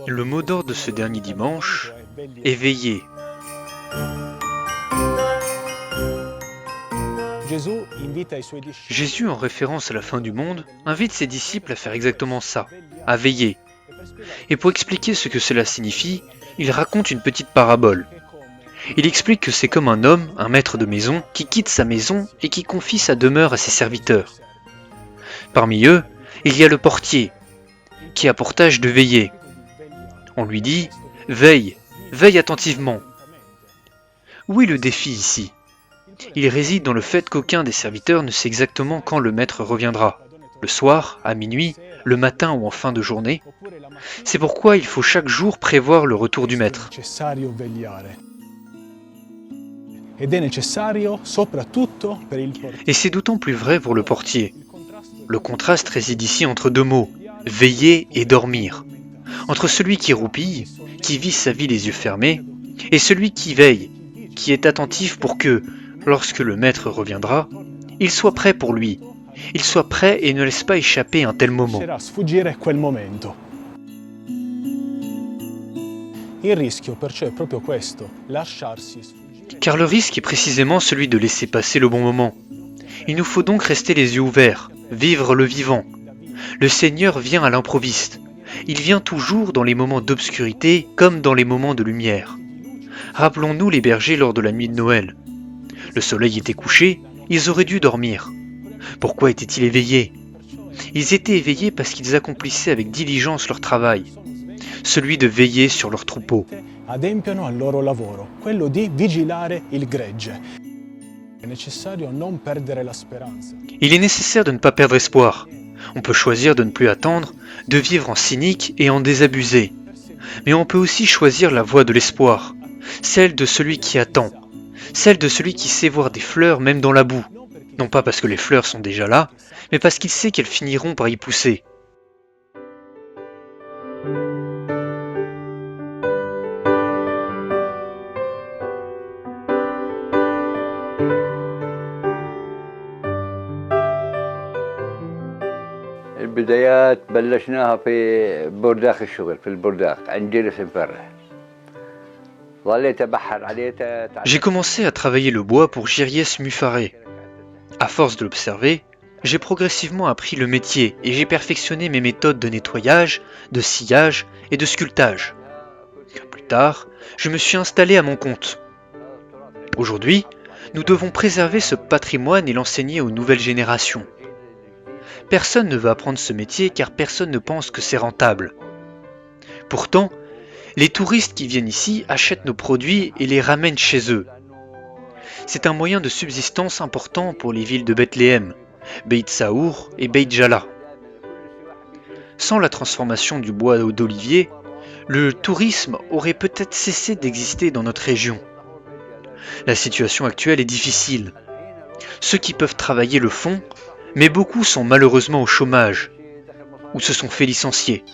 Le mot d'ordre de ce dernier dimanche est veiller. Jésus, en référence à la fin du monde, invite ses disciples à faire exactement ça, à veiller. Et pour expliquer ce que cela signifie, il raconte une petite parabole. Il explique que c'est comme un homme, un maître de maison, qui quitte sa maison et qui confie sa demeure à ses serviteurs. Parmi eux, il y a le portier, qui a pour tâche de veiller. On lui dit « Veille, veille attentivement ». Où est le défi ici ? Il réside dans le fait qu'aucun des serviteurs ne sait exactement quand le maître reviendra, le soir, à minuit, le matin ou en fin de journée. C'est pourquoi il faut chaque jour prévoir le retour du maître. Et c'est d'autant plus vrai pour le portier. Le contraste réside ici entre deux mots, veiller et dormir. Entre celui qui roupille, qui vit sa vie les yeux fermés, et celui qui veille, qui est attentif pour que, lorsque le maître reviendra, il soit prêt pour lui. Il soit prêt et ne laisse pas échapper un tel moment. Car le risque est précisément celui de laisser passer le bon moment. Il nous faut donc rester les yeux ouverts, vivre le vivant. Le Seigneur vient à l'improviste. Il vient toujours dans les moments d'obscurité comme dans les moments de lumière. Rappelons-nous les bergers lors de la nuit de Noël. Le soleil était couché, ils auraient dû dormir. Pourquoi étaient-ils éveillés ? Ils étaient éveillés parce qu'ils accomplissaient avec diligence leur travail, celui de veiller sur leur troupeau. Il est nécessaire de ne pas perdre espoir. On peut choisir de ne plus attendre, de vivre en cynique et en désabusé. Mais on peut aussi choisir la voie de l'espoir, celle de celui qui attend, celle de celui qui sait voir des fleurs même dans la boue, non pas parce que les fleurs sont déjà là, mais parce qu'il sait qu'elles finiront par y pousser. البدايات بلشناها في بورداخ الشغل في البورداخ عند جلس مفرح. J'ai commencé à travailler le bois pour Giriès Muffaré. À force de l'observer, j'ai progressivement appris le métier et j'ai perfectionné mes méthodes de nettoyage, de sciage et de sculptage. Plus tard, je me suis installé à mon compte. Aujourd'hui, nous devons préserver ce patrimoine et l'enseigner aux nouvelles générations. Personne ne veut apprendre ce métier car personne ne pense que c'est rentable. Pourtant, les touristes qui viennent ici achètent nos produits et les ramènent chez eux. C'est un moyen de subsistance important pour les villes de Bethléem, Beit Saour et Beit Jala. Sans la transformation du bois d'olivier, le tourisme aurait peut-être cessé d'exister dans notre région. La situation actuelle est difficile. Ceux qui peuvent travailler le font, mais beaucoup sont malheureusement au chômage ou se sont fait licencier.